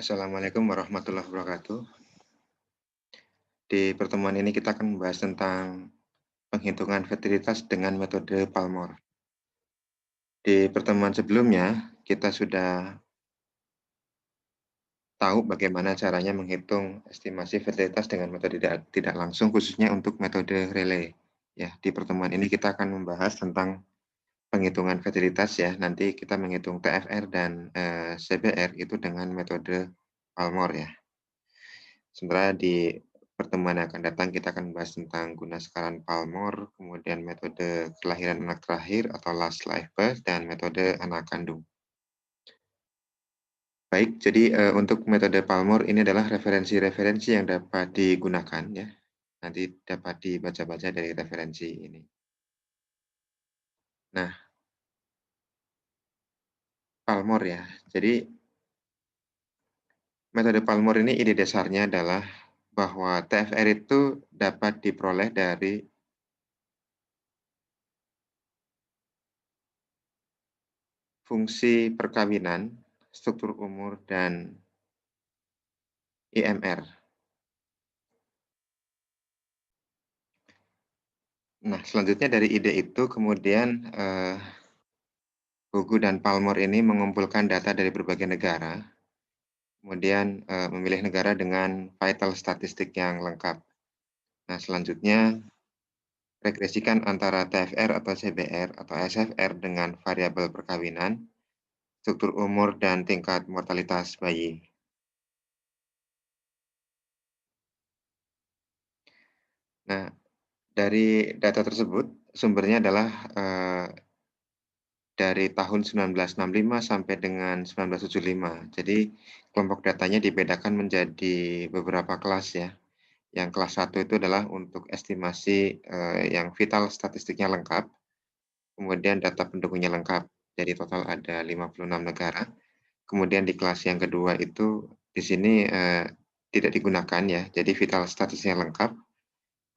Assalamualaikum warahmatullahi wabarakatuh. Di pertemuan ini kita akan membahas tentang penghitungan fertilitas dengan metode Palmore. Di pertemuan sebelumnya, kita sudah tahu bagaimana caranya menghitung estimasi fertilitas dengan metode tidak langsung, khususnya untuk metode relay. Ya, di pertemuan ini kita akan membahas tentang penghitungan fertilitas ya. Nanti kita menghitung TFR dan CBR itu dengan metode Palmore ya. Sementara di pertemuan yang akan datang kita akan membahas tentang guna sekaran Palmore, kemudian metode kelahiran anak terakhir atau last life birth, dan metode anak kandung. Baik, jadi untuk metode Palmore ini adalah referensi-referensi yang dapat digunakan ya. Nanti dapat dibaca-baca dari referensi ini. Nah, Palmore ya. Jadi metode Palmore ini ide dasarnya adalah bahwa TFR itu dapat diperoleh dari fungsi perkawinan, struktur umur, dan IMR. Nah, selanjutnya dari ide itu kemudian Hugo dan Palmore ini mengumpulkan data dari berbagai negara, kemudian memilih negara dengan vital statistik yang lengkap. Nah, selanjutnya regresikan antara TFR atau CBR atau SFR dengan variabel perkawinan, struktur umur, dan tingkat mortalitas bayi. Nah, dari data tersebut sumbernya adalah dari tahun 1965 sampai dengan 1975. Jadi kelompok datanya dibedakan menjadi beberapa kelas ya. Yang kelas 1 itu adalah untuk estimasi yang vital statistiknya lengkap, kemudian data pendukungnya lengkap. Jadi total ada 56 negara. Kemudian di kelas yang kedua itu di sini tidak digunakan ya. Jadi vital statistiknya lengkap,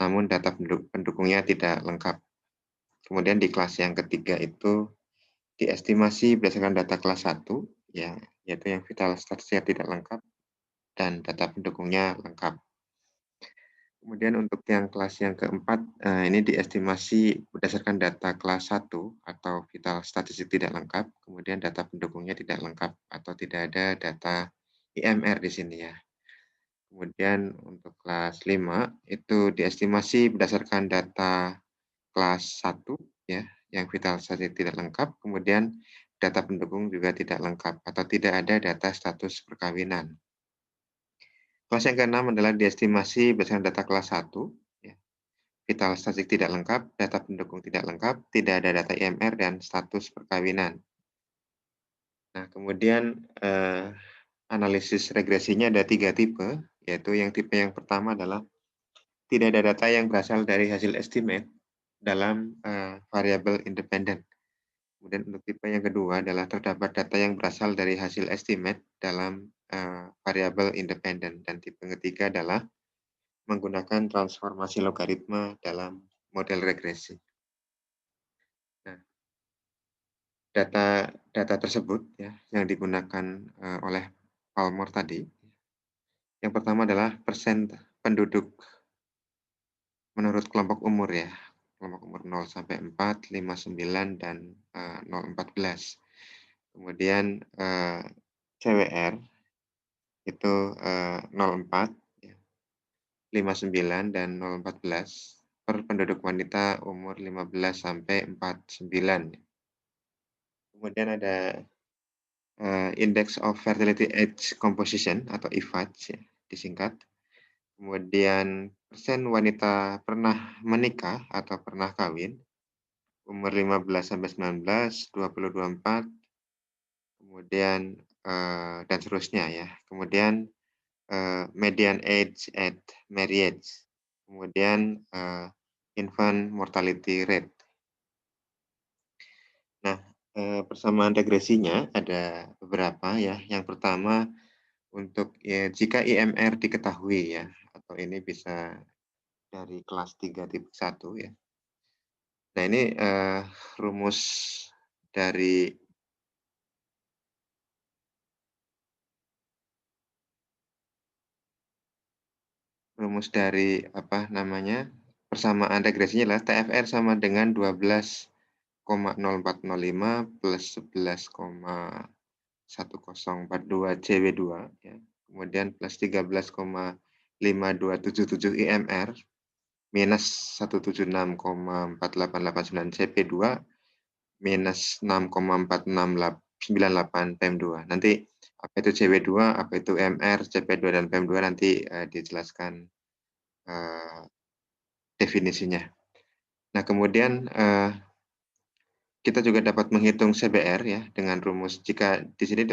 namun data pendukungnya tidak lengkap. Kemudian di kelas yang ketiga itu diestimasi berdasarkan data kelas 1, ya, yaitu yang vital statusnya tidak lengkap dan data pendukungnya lengkap. Kemudian untuk yang kelas yang keempat, ini diestimasi berdasarkan data kelas 1 atau vital statistik tidak lengkap, kemudian data pendukungnya tidak lengkap atau tidak ada data IMR di sini ya. Kemudian untuk kelas 5 itu diestimasi berdasarkan data kelas 1 ya, yang vital statistik tidak lengkap, kemudian data pendukung juga tidak lengkap atau tidak ada data status perkawinan. Kelas yang keenam adalah diestimasi berdasarkan data kelas 1, ya, vital statistik tidak lengkap, data pendukung tidak lengkap, tidak ada data IMR, dan status perkawinan. Nah, kemudian analisis regresinya ada 3 tipe, yaitu yang tipe yang pertama adalah tidak ada data yang berasal dari hasil estimate dalam variabel independen. Kemudian untuk tipe yang kedua adalah terdapat data yang berasal dari hasil estimate dalam variabel independen. Dan tipe ketiga adalah menggunakan transformasi logaritma dalam model regresi. Nah, data tersebut ya yang digunakan oleh Palmore tadi, yang pertama adalah persen penduduk menurut kelompok umur ya, kelompok umur 0 sampai 4, 59, dan 0-14. Kemudian CWR itu 0,4, ya, 59, dan 0,14 per penduduk wanita umur 15 sampai 49. Kemudian ada Index of Fertility Age Composition atau IFAC ya, disingkat. Kemudian persen wanita pernah menikah atau pernah kawin umur 15 sampai 19, 20-24, kemudian dan seterusnya ya. Kemudian median age at marriage, kemudian infant mortality rate. Nah, persamaan regresinya ada beberapa ya. Yang pertama untuk ya, jika IMR diketahui ya, atau ini bisa dari kelas 3.1 ya. Nah, ini rumus dari rumus dari apa namanya, persamaan regresinya adalah TFR sama dengan 12,0405 plus 11,1042 CW2 ya, kemudian plus 13,5277 IMR minus 176,4889 CP2 minus 6,4698 PM2. Nanti apa itu CW2, apa itu MR, CP2 dan PM2 nanti dijelaskan definisinya. Nah, kemudian kita juga dapat menghitung CBR ya dengan rumus jika di sini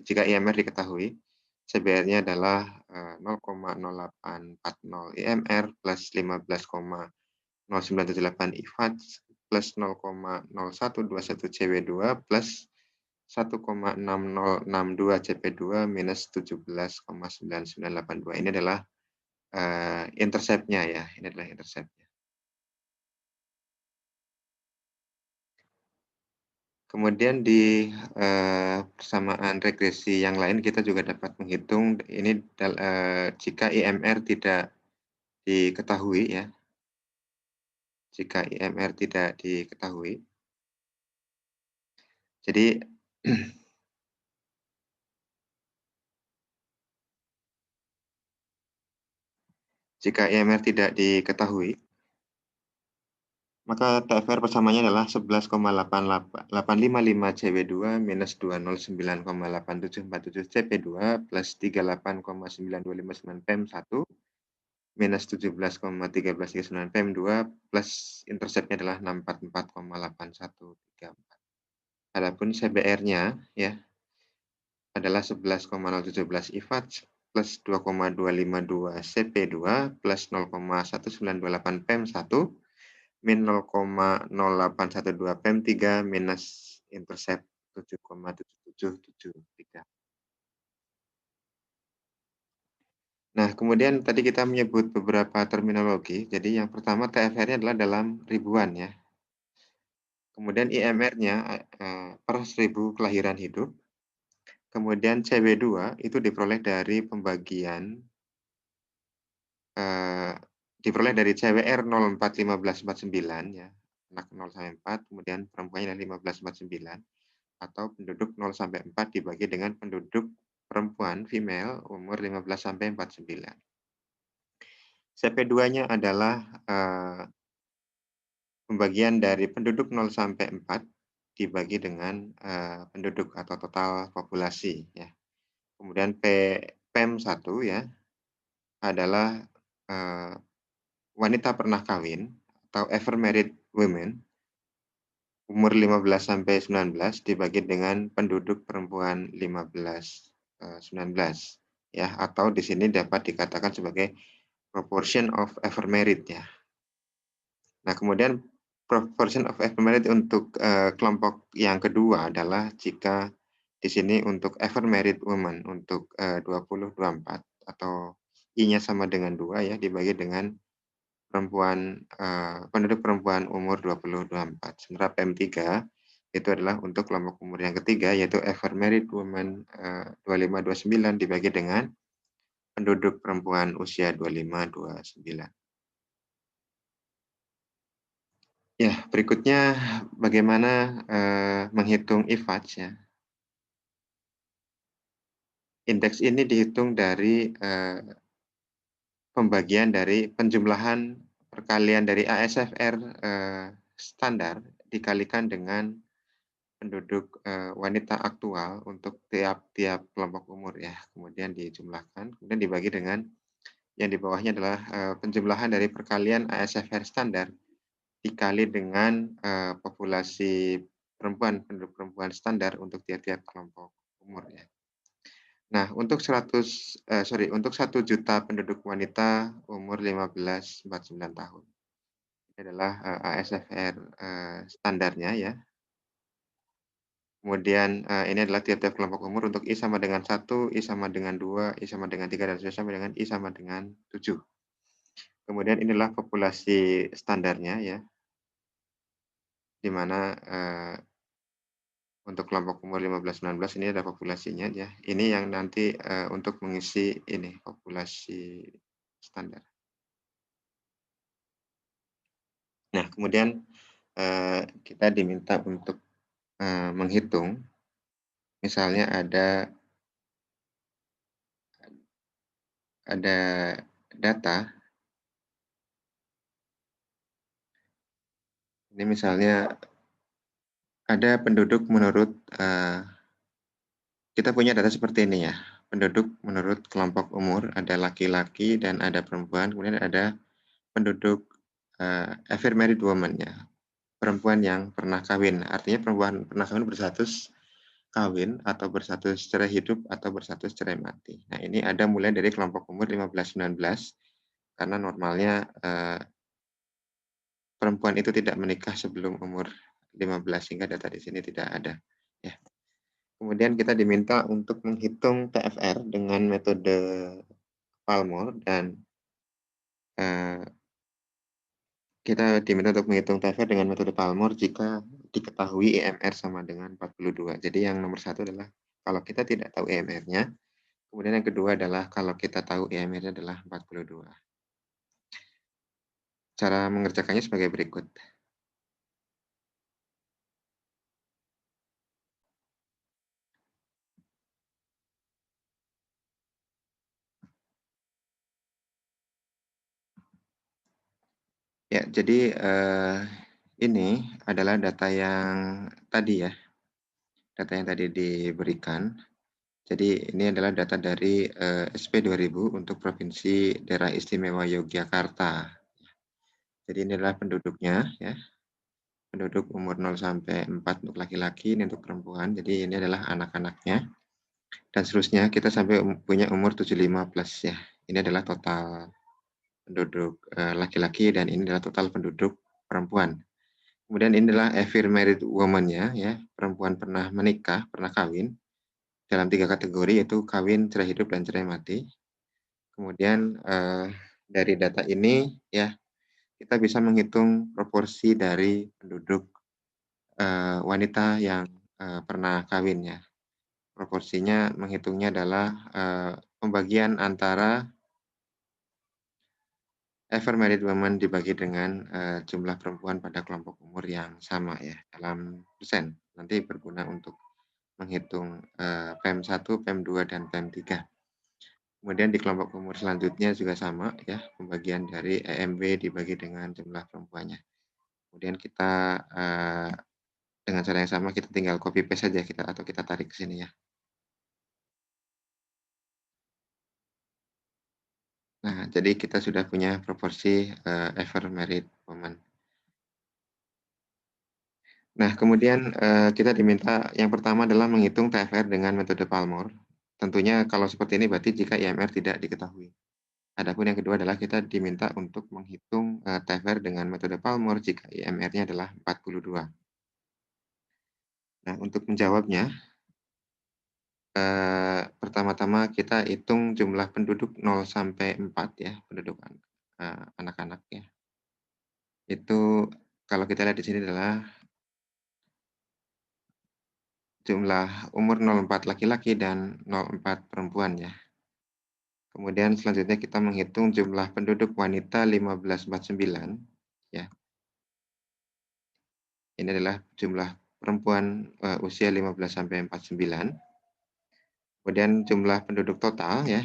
jika IMR diketahui, CBR-nya adalah 0,0840 IMR plus 15,0978 IFAD plus 0,0121 CW2 plus 1,6062 CP2 minus 17,9982. Ini adalah intercept-nya ya. Ini adalah intercept-nya. Kemudian di persamaan regresi yang lain kita juga dapat menghitung ini jika IMR tidak diketahui ya. Jika IMR tidak diketahui. Jadi jika IMR tidak diketahui, maka TFR persamanya adalah 11,855 CW2 minus 209,8747 CP2 plus 38,9259 PM1 minus 17,1339 PM2 plus interceptnya adalah 644,8134. Adapun CBR-nya ya adalah 11,017 IFAD plus 2,252 CP2 plus 0,1928 PM1 min 0,0812 PM3 minus intercept 7,7773. Nah, kemudian tadi kita menyebut beberapa terminologi. Jadi yang pertama TFR-nya adalah dalam ribuan ya. Kemudian IMR-nya per 1000 kelahiran hidup. Kemudian CW2 itu diperoleh dari pembagian diperoleh dari CWR 041549 ya, anak 0 sampai 4, kemudian perempuannya 1549 atau penduduk 0 sampai 4 dibagi dengan penduduk perempuan female umur 15 sampai 49. CP2-nya adalah pembagian dari penduduk 0 sampai 4 dibagi dengan penduduk atau total populasi ya. Kemudian PM1 ya adalah wanita pernah kawin atau ever married women umur 15 sampai 19 dibagi dengan penduduk perempuan 15 19 ya, atau di sini dapat dikatakan sebagai proportion of ever married ya. Nah, kemudian proportion of ever married untuk kelompok yang kedua adalah jika di sini untuk ever married woman untuk 20-24 atau I-nya sama dengan 2 ya dibagi dengan penduduk perempuan umur 20-24. Sementara PM3 itu adalah untuk kelompok umur yang ketiga yaitu ever married woman 25-29 dibagi dengan penduduk perempuan usia 25-29. Ya, berikutnya bagaimana menghitung IFADS ya. Indeks ini dihitung dari pembagian dari penjumlahan perkalian dari ASFR standar dikalikan dengan penduduk wanita aktual untuk tiap-tiap kelompok umur ya, kemudian dijumlahkan, kemudian dibagi dengan yang di bawahnya adalah penjumlahan dari perkalian ASFR standar dikali dengan populasi perempuan, penduduk perempuan standar untuk tiap-tiap kelompok umur ya. Nah, untuk 1 juta penduduk wanita umur 15-49 tahun. Ini adalah ASFR standarnya ya. Kemudian ini adalah tiap-tiap kelompok umur untuk I sama dengan 1, I sama dengan 2, I sama dengan 3, dan seterusnya sampai dengan I sama dengan 7. Kemudian inilah populasi standarnya ya, di mana untuk kelompok umur 15-19 ini ada populasinya ya. Ini yang nanti untuk mengisi ini populasi standar. Nah, kemudian, kita diminta untuk, menghitung, misalnya ada data, ini misalnya ada penduduk menurut, kita punya data seperti ini ya, penduduk menurut kelompok umur, ada laki-laki dan ada perempuan, kemudian ada penduduk, ever married woman ya, perempuan yang pernah kawin. Artinya perempuan pernah kawin berstatus kawin atau berstatus cerai hidup atau berstatus cerai mati. Nah, ini ada mulai dari kelompok umur 15-19, karena normalnya, perempuan itu tidak menikah sebelum umur 15, sehingga data di sini tidak ada, ya. Kemudian kita diminta untuk menghitung TFR dengan metode Palmore dan, eee, kita diminta untuk menghitung TFR dengan metode Palmore jika diketahui EMR sama dengan 42. Jadi yang nomor satu adalah kalau kita tidak tahu EMR-nya, kemudian yang kedua adalah kalau kita tahu EMR-nya adalah 42. Cara mengerjakannya sebagai berikut. Ya, jadi, ini adalah data yang tadi ya, data yang tadi diberikan. Jadi ini adalah data dari, SP 2000 untuk Provinsi Daerah Istimewa Yogyakarta. Jadi ini adalah penduduknya ya, penduduk umur 0 sampai 4 untuk laki-laki, ini untuk perempuan, jadi ini adalah anak-anaknya, dan seterusnya kita sampai punya umur 75 plus ya. Ini adalah total penduduk, laki-laki dan ini adalah total penduduk perempuan. Kemudian ini adalah ever married woman-nya ya, perempuan pernah menikah, pernah kawin, dalam 3 kategori yaitu kawin, cerai hidup, dan cerai mati. Kemudian, dari data ini ya, kita bisa menghitung proporsi dari penduduk, wanita yang, pernah kawin ya. Proporsinya menghitungnya adalah, pembagian antara ever married woman dibagi dengan, jumlah perempuan pada kelompok umur yang sama ya, dalam persen. Nanti berguna untuk menghitung, PEM 1, PEM 2, dan PEM 3. Kemudian di kelompok umur selanjutnya juga sama ya, pembagian dari EMW dibagi dengan jumlah perempuannya. Kemudian kita, dengan cara yang sama kita tinggal copy paste saja kita atau kita tarik ke sini ya. Nah, jadi kita sudah punya proporsi, ever married woman. Nah, kemudian, kita diminta yang pertama adalah menghitung TFR dengan metode Palmore. Tentunya kalau seperti ini berarti jika IMR tidak diketahui. Adapun yang kedua adalah kita diminta untuk menghitung, TFR dengan metode Palmore jika IMR-nya adalah 42. Nah, untuk menjawabnya, pertama-tama kita hitung jumlah penduduk 0 sampai 4 ya, penduduk anak-anak ya. Itu kalau kita lihat di sini adalah jumlah umur 04 laki-laki dan 04 perempuan ya. Kemudian selanjutnya kita menghitung jumlah penduduk wanita 1549 ya. Ini adalah jumlah perempuan, usia 15 sampai 49. Kemudian jumlah penduduk total ya,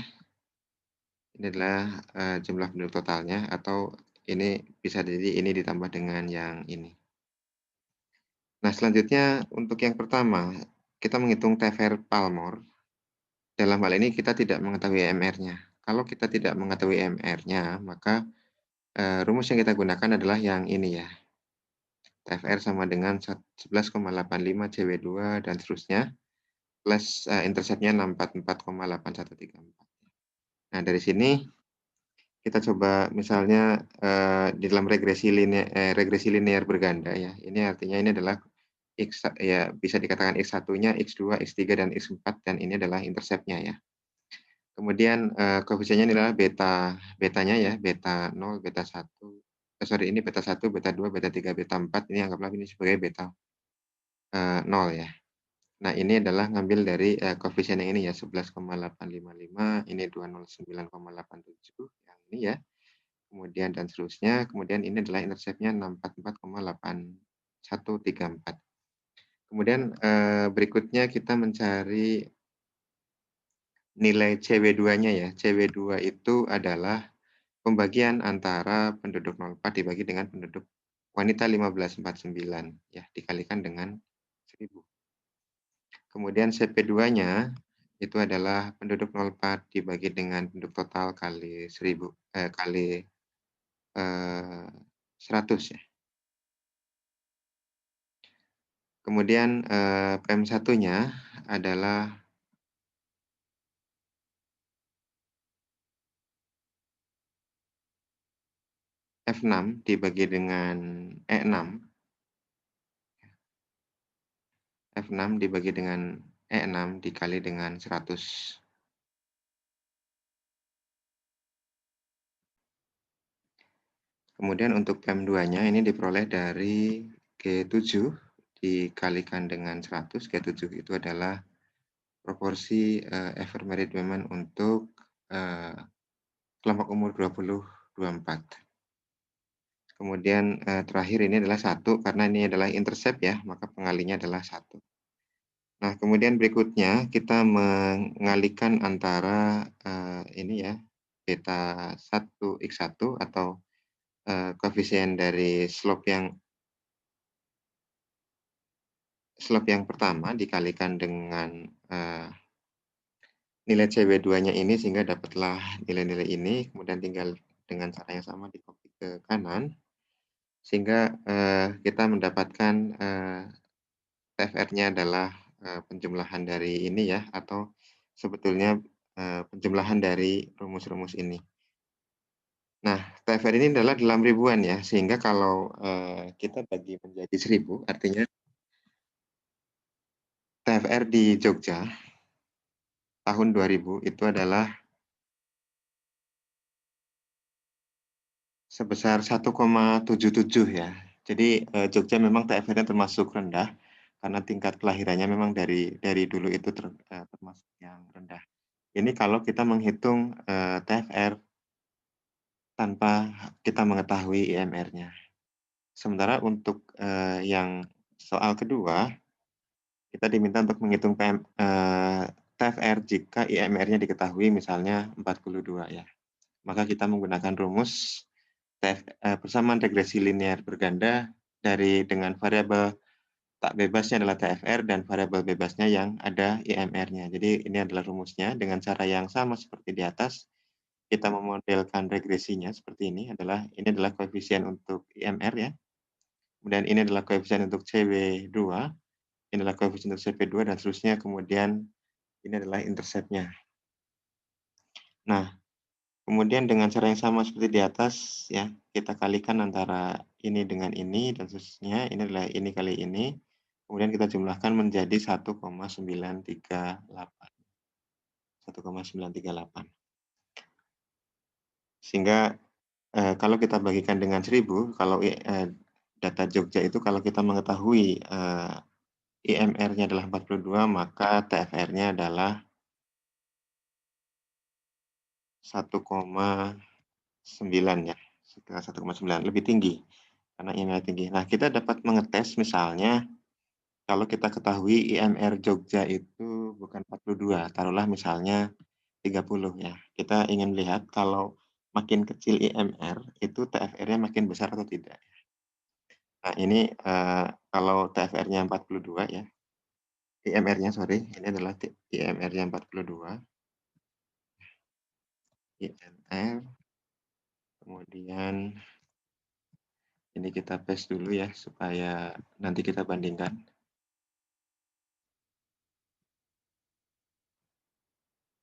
ini adalah, jumlah penduduk totalnya atau ini bisa jadi ini ditambah dengan yang ini. Nah, selanjutnya untuk yang pertama, kita menghitung TFR Palmore. Dalam hal ini kita tidak mengetahui EMR-nya. Kalau kita tidak mengetahui EMR-nya, maka, rumus yang kita gunakan adalah yang ini ya, TFR sama dengan 11,85 CW2 dan seterusnya, plus, interceptnya 644,8134. Nah, dari sini kita coba misalnya, di dalam regresi linear berganda ya, ini artinya ini adalah ya bisa dikatakan X1-nya, X2, X3, dan X4 dan ini adalah intercept-nya ya. Kemudian, koefisiennya ini adalah betanya ya, beta 0, beta 1, sorry ini beta 1, beta 2, beta 3, beta 4, ini anggaplah ini sebagai beta, 0 ya. Nah, ini adalah ngambil dari, koefisien yang ini ya, 11,855, ini 209,87, yang ini ya, kemudian dan seterusnya, kemudian ini adalah interceptnya 644,8134. Kemudian, berikutnya kita mencari nilai CW2-nya ya. CW2 itu adalah pembagian antara penduduk 04 dibagi dengan penduduk wanita 1549 ya, dikalikan dengan 1000. Kemudian CP2-nya itu adalah penduduk 04 dibagi dengan penduduk total kali 1000 kali, 100 ya. Kemudian, PM1-nya adalah F6 dibagi dengan E6, F6 dibagi dengan E6 dikali dengan 100. Kemudian untuk PM2-nya ini diperoleh dari G7 dikalikan dengan 100. G7 itu adalah proporsi, ever married women untuk, kelompok umur 20-24. Kemudian, terakhir ini adalah 1 karena ini adalah intercept ya, maka pengalinya adalah 1. Nah, kemudian berikutnya kita mengalihkan antara, ini ya, beta 1 x 1 atau, koefisien dari slope yang pertama dikalikan dengan, nilai CW2-nya ini sehingga dapatlah nilai-nilai ini, kemudian tinggal dengan cara yang sama di-copy ke kanan, sehingga, kita mendapatkan, TFR-nya adalah, penjumlahan dari ini ya, atau sebetulnya, penjumlahan dari rumus-rumus ini. Nah, TFR ini adalah dalam ribuan ya, sehingga kalau, kita bagi menjadi 1000, artinya TFR di Jogja tahun 2000 itu adalah sebesar 1,77 ya. Jadi, Jogja memang TFR-nya termasuk rendah, karena tingkat kelahirannya memang dari dulu itu termasuk yang rendah. Ini kalau kita menghitung, TFR tanpa kita mengetahui IMR-nya. Sementara untuk, yang soal kedua, kita diminta untuk menghitung TFR jika IMR-nya diketahui misalnya 42 ya. Maka kita menggunakan rumus persamaan regresi linear berganda dengan variabel tak bebasnya adalah TFR dan variabel bebasnya yang ada IMR-nya. Jadi ini adalah rumusnya dengan cara yang sama seperti di atas. Kita memodelkan regresinya seperti ini adalah koefisien untuk IMR ya. Kemudian ini adalah koefisien untuk CW2, ini adalah koefisien untuk CP2 dan seterusnya. Kemudian ini adalah intercept-nya. Nah, kemudian dengan cara yang sama seperti di atas ya, kita kalikan antara ini dengan ini dan seterusnya. Ini adalah ini kali ini. Kemudian kita jumlahkan menjadi 1,938. 1,938. Sehingga kalau kita bagikan dengan 1000, kalau data Jogja itu kalau kita mengetahui IMR-nya adalah 42, maka TFR-nya adalah 1,9 ya, sekitar 1,9, lebih tinggi karena IMR tinggi. Nah, kita dapat mengetes misalnya kalau kita ketahui IMR Jogja itu bukan 42, taruhlah misalnya 30 ya. Kita ingin lihat kalau makin kecil IMR itu TFR-nya makin besar atau tidak. Nah, ini kalau TFR-nya 42 ya, IMR-nya sorry, ini adalah IMR-nya 42. IMR, kemudian ini kita paste dulu ya, supaya nanti kita bandingkan.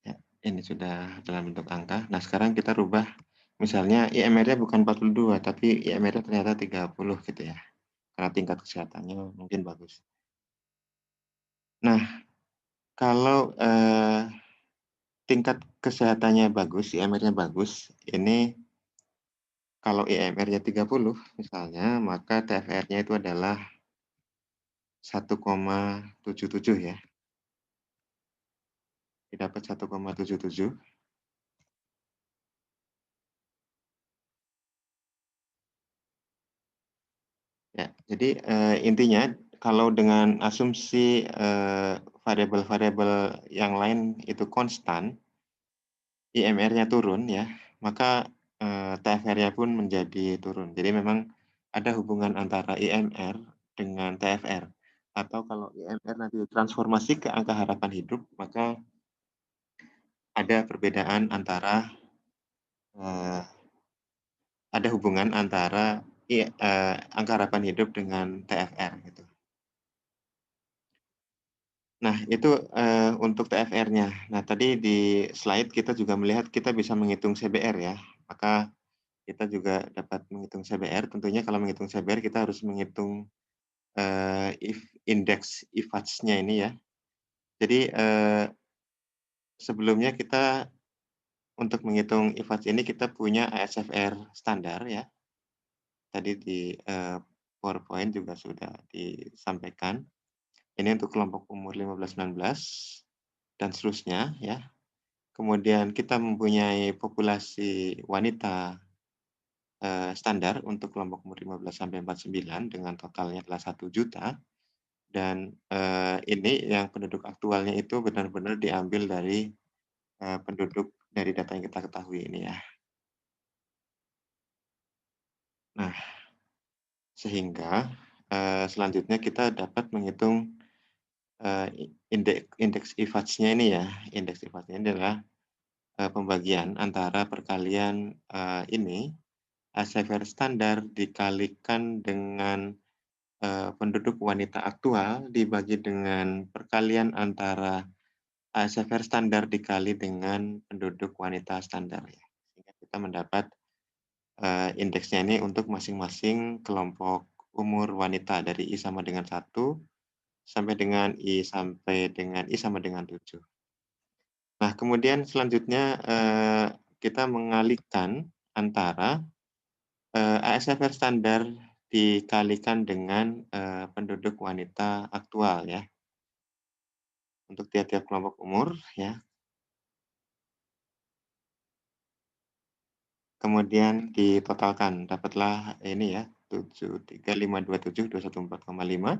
Ya, ini sudah dalam bentuk angka. Nah, sekarang kita rubah, misalnya IMR-nya bukan 42, tapi IMR-nya ternyata 30 gitu ya, karena tingkat kesehatannya mungkin bagus. Nah, kalau tingkat kesehatannya bagus, IMR-nya bagus, ini kalau IMR-nya 30 misalnya, maka TFR-nya itu adalah 1,77 ya, didapat 1,77. Ya, jadi, intinya kalau dengan asumsi, variabel-variabel yang lain itu konstan, IMR-nya turun ya, maka, TFR-nya pun menjadi turun. Jadi memang ada hubungan antara IMR dengan TFR, atau kalau IMR nanti transformasi ke angka harapan hidup, maka ada perbedaan antara, eee, ada hubungan antara angka harapan hidup dengan TFR gitu. Nah itu, untuk TFR-nya. Nah tadi di slide kita juga melihat kita bisa menghitung CBR ya, maka kita juga dapat menghitung CBR. Tentunya kalau menghitung CBR kita harus menghitung, indeks IFADS-nya ini ya. Jadi, sebelumnya kita untuk menghitung IFADS ini kita punya ASFR standar ya. Tadi di, PowerPoint juga sudah disampaikan. Ini untuk kelompok umur 15-19 dan seterusnya ya. Kemudian kita mempunyai populasi wanita, standar untuk kelompok umur 15 sampai 49 dengan totalnya adalah 1 juta dan, ini yang penduduk aktualnya itu benar-benar diambil dari, penduduk dari data yang kita ketahui ini ya. Nah, sehingga, selanjutnya kita dapat menghitung, indeks IFADS-nya ini ya. Indeks IFADS-nya ini adalah, pembagian antara perkalian, ini ASFR standar dikalikan dengan, penduduk wanita aktual dibagi dengan perkalian antara ASFR standar dikali dengan penduduk wanita standar ya. Sehingga kita mendapat, indeksnya ini untuk masing-masing kelompok umur wanita dari I sama dengan 1 sampai dengan I sama dengan 7. Nah kemudian selanjutnya, kita mengalihkan antara ASFR standar dikalikan dengan, penduduk wanita aktual ya, untuk tiap-tiap kelompok umur ya. Kemudian ditotalkan, dapatlah ini ya, 73.527.214,5.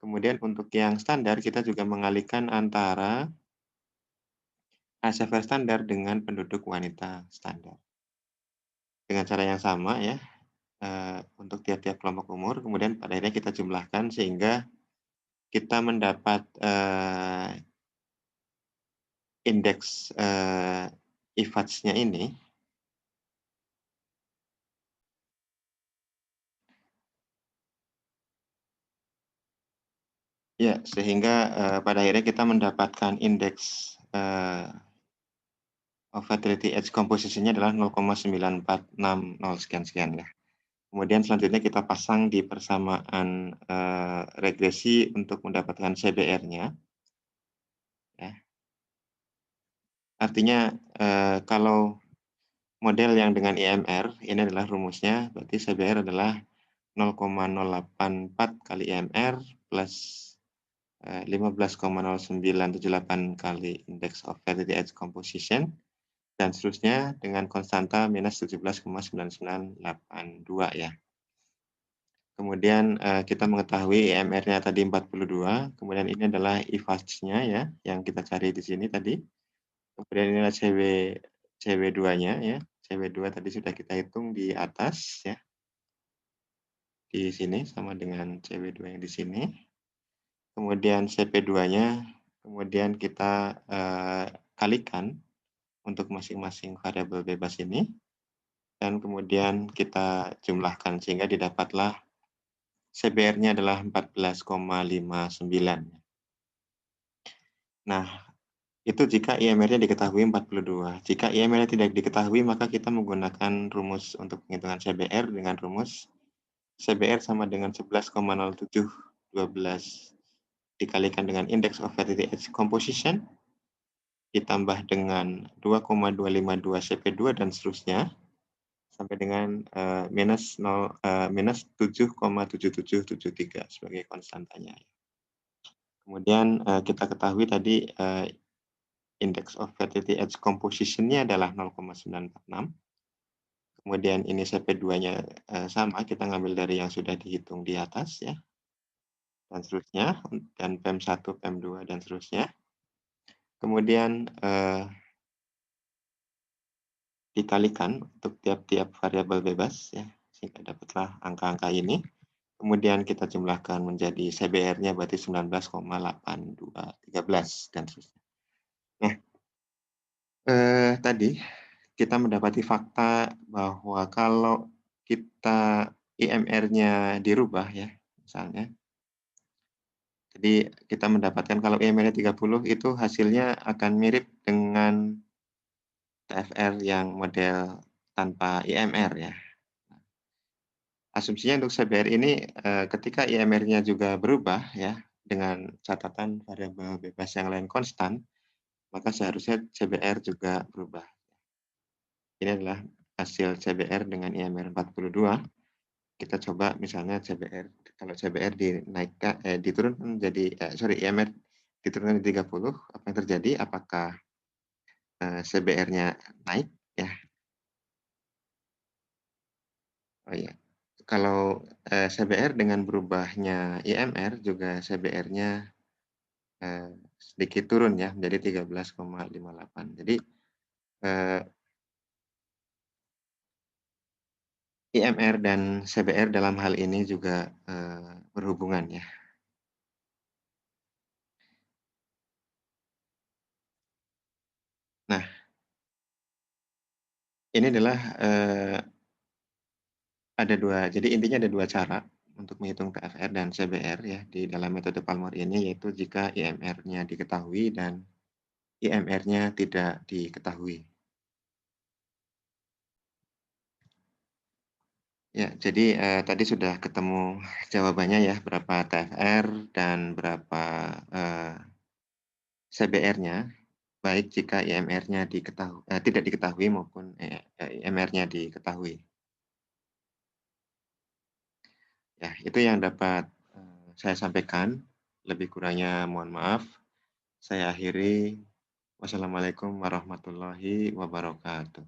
Kemudian untuk yang standar kita juga mengalihkan antara ASFR standar dengan penduduk wanita standar. Dengan cara yang sama ya, untuk tiap-tiap kelompok umur, kemudian pada akhirnya kita jumlahkan sehingga kita mendapat, indeks, IFADS-nya ini ya, sehingga, pada akhirnya kita mendapatkan indeks, fertility age composition-nya adalah 0,9460 sekian-sekian ya. Kemudian selanjutnya kita pasang di persamaan, regresi untuk mendapatkan CBR-nya ya. Artinya, kalau model yang dengan IMR ini adalah rumusnya, berarti CBR adalah 0,084 kali IMR plus 15,0978 kali Index of Fertility Age Composition dan seterusnya dengan konstanta minus 17,9982 ya. Kemudian, kita mengetahui IMR-nya tadi 42, kemudian ini adalah IFADS-nya ya, yang kita cari di sini tadi. Kemudian ini adalah CW2-nya ya, CW2 tadi sudah kita hitung di atas ya, di sini sama dengan CW2 yang di sini. Kemudian CP2-nya, kemudian kita, kalikan untuk masing-masing variabel bebas ini, dan kemudian kita jumlahkan sehingga didapatlah CBR-nya adalah 14,59. Nah, itu jika IMR-nya diketahui 42. Jika IMR-nya tidak diketahui, maka kita menggunakan rumus untuk penghitungan CBR dengan rumus CBR sama dengan 11,0712 dikalikan dengan Index of Fertility Age Composition ditambah dengan 2,252 CP2 dan seterusnya sampai dengan, minus 7,7773 sebagai konstantanya. Kemudian, kita ketahui tadi, index of fertility age composition-nya adalah 0,946. Kemudian ini CP2-nya, sama, kita ngambil dari yang sudah dihitung di atas ya, dan seterusnya, dan PEM 1, PEM 2, dan seterusnya. Kemudian, dikalikan untuk tiap-tiap variabel bebas ya, sehingga dapatlah angka-angka ini. Kemudian kita jumlahkan menjadi CBR-nya berarti 19,8213 dan seterusnya. Nah, tadi kita mendapati fakta bahwa kalau kita IMR-nya dirubah ya, misalnya, jadi kita mendapatkan kalau IMR-nya 30 itu hasilnya akan mirip dengan TFR yang model tanpa IMR ya. Asumsinya untuk CBR ini, ketika IMR-nya juga berubah ya, dengan catatan variabel bebas yang lain konstan, maka seharusnya CBR juga berubah. Ini adalah hasil CBR dengan IMR 42. Kita coba misalnya CBR, kalau CBR diturunkan jadi IMR diturunkan di 30, apa yang terjadi? Apakah, CBR-nya naik ya? Oh iya, kalau, CBR dengan berubahnya IMR juga CBR-nya, sedikit turun ya menjadi 13,58. Jadi, eee, IMR dan CBR dalam hal ini juga, berhubungan ya. Nah, ini adalah, jadi intinya ada 2 cara untuk menghitung TFR dan CBR ya di dalam metode Palmer ini, yaitu jika IMR-nya diketahui dan IMR-nya tidak diketahui. Ya, jadi, tadi sudah ketemu jawabannya ya, berapa TFR dan berapa, CBR-nya, baik jika IMR-nya tidak diketahui maupun, IMR-nya diketahui. Ya, itu yang dapat, saya sampaikan, lebih kurangnya mohon maaf. Saya akhiri, wassalamualaikum warahmatullahi wabarakatuh.